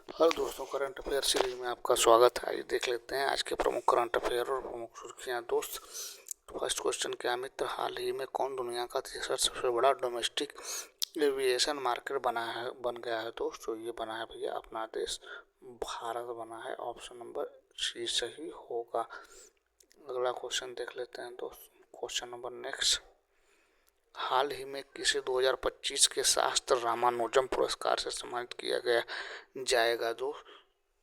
Hello दोस्तों, current affair series में आपका स्वागत है। आइए देख लेते हैं आज के प्रमुख करंट अफेयर और प्रमुख सुर्खियां दोस्त। फर्स्ट क्वेश्चन, क्या मित्र, हाल ही में कौन दुनिया का तीसरा सबसे बड़ा डोमेस्टिक एविएशन मार्केट बन गया है दोस्त? तो ये बना है भैया अपना देश भारत बना है। ऑप्शन नंबर सी सही होगा। अगला क्वेश्चन देख लेते हैं दोस्त। क्वेश्चन नंबर नेक्स्ट, हाल ही में किसे 2025 के शास्त्र रामानुजम पुरस्कार से सम्मानित किया गया जाएगा दोस्त?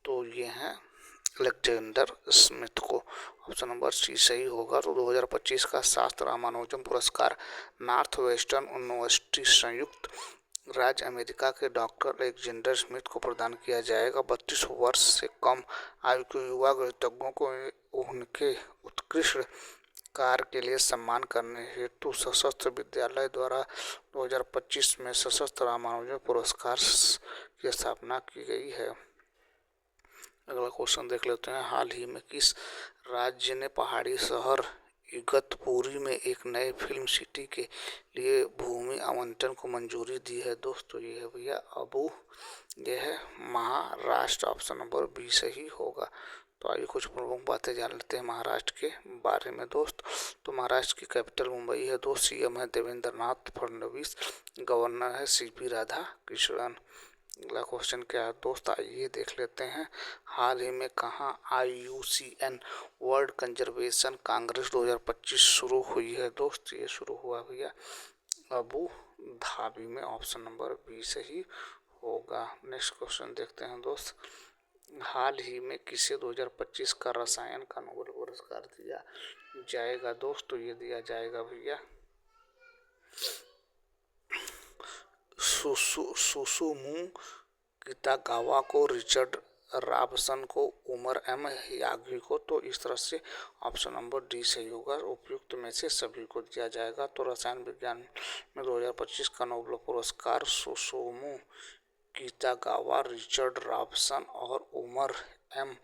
तो ये हैं अलेक्जेंडर स्मिथ को। ऑप्शन नंबर सी सही होगा। तो 2025 का शास्त्र रामानुजम पुरस्कार नॉर्थ वेस्टर्न यूनिवर्सिटी संयुक्त राज्य अमेरिका के डॉक्टर अलेक्जेंडर स्मिथ को प्रदान किया जाएगा। 32 वर्ष से कम आयु के युवा गणितज्ञों को उनके उत्कृष्ट कार्य के लिए सम्मान करने हेतु सशस्त्र विद्यालय द्वारा 2025 में सशस्त्र रामानुजम पुरस्कार की स्थापना की गई है। अगला क्वेश्चन देख लेते हैं, हाल ही में किस राज्य ने पहाड़ी शहर इगतपुरी में एक नए फिल्म सिटी के लिए भूमि आवंटन को मंजूरी दी है दोस्तों? ये है भैया यह है महाराष्ट्र। ऑप्शन नंबर बी सही होगा। तो आइए कुछ प्रमुख बातें जान लेते हैं महाराष्ट्र के बारे में दोस्त। तो महाराष्ट्र की कैपिटल मुंबई है दोस्त। सीएम है देवेंद्र नाथ फडणवीस। गवर्नर है सीपी राधा कृष्णन। अगला क्वेश्चन क्या है दोस्त, आइए देख लेते हैं। हाल ही में कहाँ IUCN वर्ल्ड कंजर्वेशन कांग्रेस 2025 शुरू हुई है दोस्त? ये शुरू हुआ भैया अबू धाबी में। ऑप्शन नंबर बी सही होगा। नेक्स्ट क्वेश्चन देखते हैं दोस्त, हाल ही में किसे 2025 का रसायन का नोबेल पुरस्कार दिया जाएगा दोस्त? तो ये दिया जाएगा भैया सुसुमु कितागावा को, रिचर्ड राबसन को, उमर एम यागी को। तो इस तरह से ऑप्शन नंबर डी सही होगा। उपयुक्त में से सभी को दिया जाएगा। तो रसायन विज्ञान में 2025 का नोबेल पुरस्कार सुसुमु कितागावा, रिचर्ड राबसन और उमर एम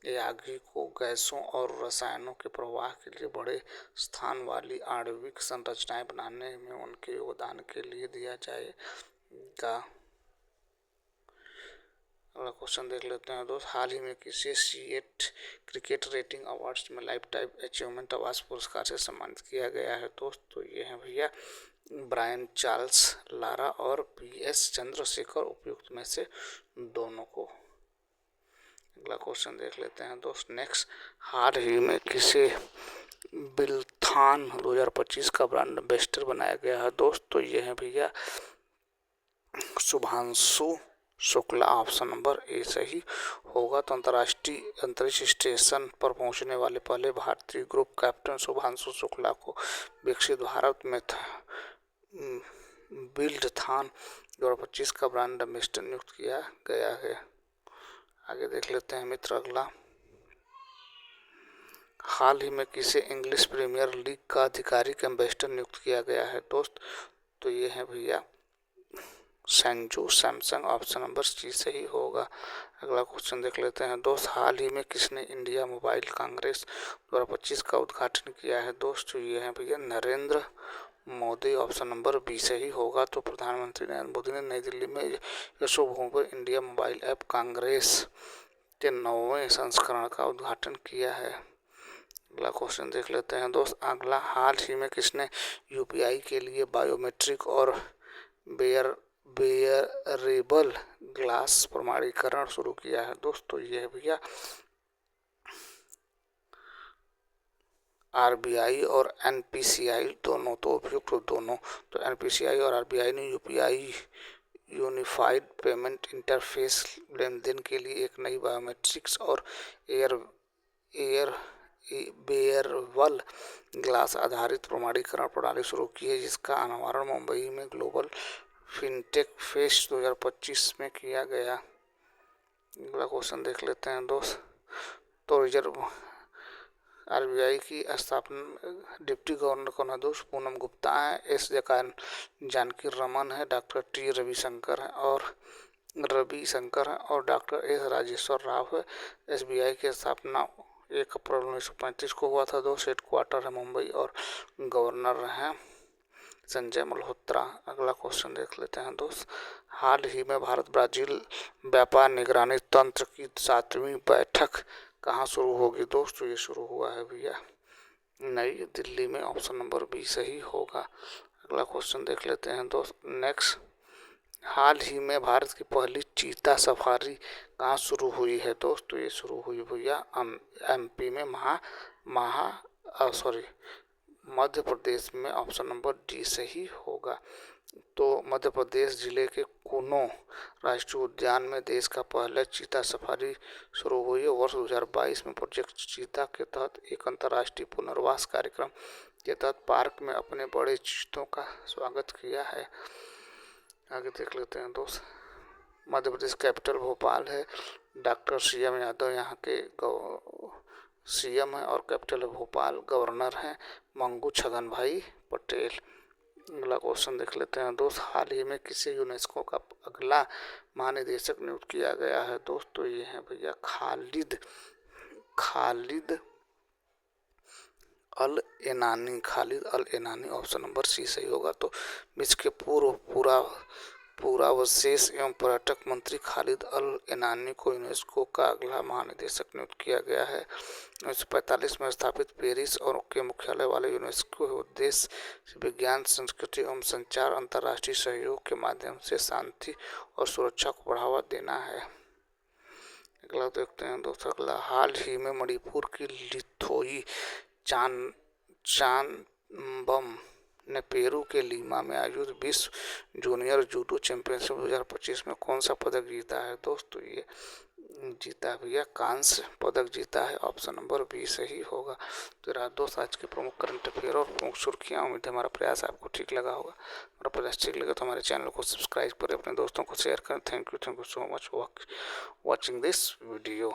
यागी को गैसों और रसायनों के प्रवाह के लिए बड़े स्थान वाली आणविक संरचनाएं बनाने में उनके योगदान के लिए दिया जाएगा। अगला क्वेश्चन देख लेते हैं दोस्त, हाल ही में किसे C8 क्रिकेट रेटिंग अवार्ड्स में लाइफ टाइम अचीवमेंट अवार्ड पुरस्कार से सम्मानित किया गया है दोस्त? तो ये है भैया ब्रायन चार्ल्स लारा और PS चंद्रशेखर। उपयुक्त में से दोनों को। अगला क्वेश्चन देख लेते हैं दोस्त नेक्स्ट, हाल ही में किसे बिलथान 2025 का ब्रांड एम्बेसडर बनाया गया है दोस्त? तो ये है भैया Shubhanshu Shukla. Option number A सही होगा। तो अंतर्राष्ट्रीय अंतरिक्ष स्टेशन पर पहुंचने वाले पहले भारतीय ग्रुप कैप्टन शुभांशु शुक्ला को विकसित भारत में बिल्डथॉन 2025 का ब्रांड एम्बेसडर नियुक्त किया गया है। आगे देख लेते हैं मित्र अगला, हाल ही में किसे इंग्लिश प्रीमियर लीग का आधिकारिक एम्बेसडर नियुक्त किया गया है दोस्त? तो ये है भैया Sanju Samson. Option number C सही होगा। अगला क्वेश्चन देख लेते हैं दोस्त, हाल ही में किसने इंडिया मोबाइल कांग्रेस 2025 का उद्घाटन किया है दोस्त? तो ये है भैया Narendra Modi. Option number B सही होगा। तो प्रधानमंत्री नरेंद्र मोदी ने नई दिल्ली में यशोभूमि पर इंडिया मोबाइल ऐप कांग्रेस के 9वें संस्करण का उद्घाटन किया है। अगला क्वेश्चन देख लेते हैं दोस्त अगला, हाल ही में किसने UPI के लिए बायोमेट्रिक और वेयरेबल ग्लास प्रमाणीकरण शुरू किया है दोस्त? तो ये है भैया RBI और NPCI दोनों। तो उपयुक्त दोनों। तो NPCI और RBI ने UPI यूनिफाइड पेमेंट इंटरफेस लेनदेन के लिए एक नई बायोमेट्रिक्स और वेयरेबल ग्लास आधारित प्रमाणीकरण प्रणाली शुरू की है, जिसका अनावरण मुंबई में ग्लोबल फिनटेक फेस्ट 2025 में किया गया। अगला क्वेश्चन देख लेते हैं दोस्त, तो रिजर्व RBI की स्थापना डिप्टी गवर्नर कौन है दोस्त? पूनम गुप्ता है, S जानकी रमन है, डॉक्टर T रविशंकर है और डॉक्टर S राजेश्वर राव है। SBI की स्थापना 1 अप्रैल 1935 को हुआ था दोस्त। हेडक्वार्टर है मुंबई और गवर्नर हैं संजय मल्होत्रा। अगला क्वेश्चन देख लेते हैं दोस्त। हाल ही में भारत ब्राजील व्यापार निगरानी तंत्र की 7वीं बैठक कहाँ शुरू होगी दोस्तों? ये शुरू हुआ है भैया नई दिल्ली में। ऑप्शन नंबर बी सही होगा। अगला क्वेश्चन देख लेते हैं दोस्त नेक्स्ट। हाल ही में भारत की पहली चीता सफारी कहाँ शुरू हुई है दोस्तों? ये शुरू हुई भैया एमपी में मध्य प्रदेश में। ऑप्शन नंबर डी सही होगा। तो मध्य प्रदेश जिले के कुनो राष्ट्रीय उद्यान में देश का पहला चीता सफारी शुरू हुई है। वर्ष 2022 में प्रोजेक्ट चीता के तहत एक अंतर्राष्ट्रीय पुनर्वास कार्यक्रम के तहत पार्क में अपने बड़े चीतों का स्वागत किया है। आगे देख लेते हैं दोस्त। मध्य प्रदेश कैपिटल भोपाल है। डॉक्टर CM यादव यहाँ के CM है और कैपिटल भोपाल। गवर्नर हैं मंगू छगन भाई पटेल। अगला क्वेश्चन देख लेते हैं दोस्त। हाल ही में किसे यूनेस्को का अगला महानिदेशक नियुक्त किया गया है दोस्तों? ये है भैया खालिद अल एनानी। ऑप्शन नंबर सी सही होगा। तो विश्व के पुरावशेष एवं पर्यटक मंत्री खालिद अल एनानी को यूनेस्को का अगला महानिदेशक नियुक्त किया गया है। 1945 में स्थापित पेरिस और के मुख्यालय वाले यूनेस्को के उद्देश्य विज्ञान, संस्कृति एवं संचार, अंतर्राष्ट्रीय सहयोग के माध्यम से शांति और सुरक्षा को बढ़ावा देना है। अगला देखते हैं दोस्तों। अगला हाल ही में मणिपुर की लिथोई चानबम ने पेरू के लीमा में आयोजित विश्व जूनियर जूडो चैंपियनशिप 2025 में कौन सा पदक जीता है दोस्तों? ये जीता भैया कांस्य पदक जीता है। ऑप्शन नंबर बी सही होगा। तो रहा दोस्त आज के प्रमुख करंट अफेयर और प्रमुख सुर्खियां। उम्मीद है हमारा प्रयास आपको ठीक लगा होगा। हमारा प्रयास ठीक लगे तो हमारे चैनल को सब्सक्राइब करें, अपने दोस्तों को शेयर करें। Thank you so much watching this video.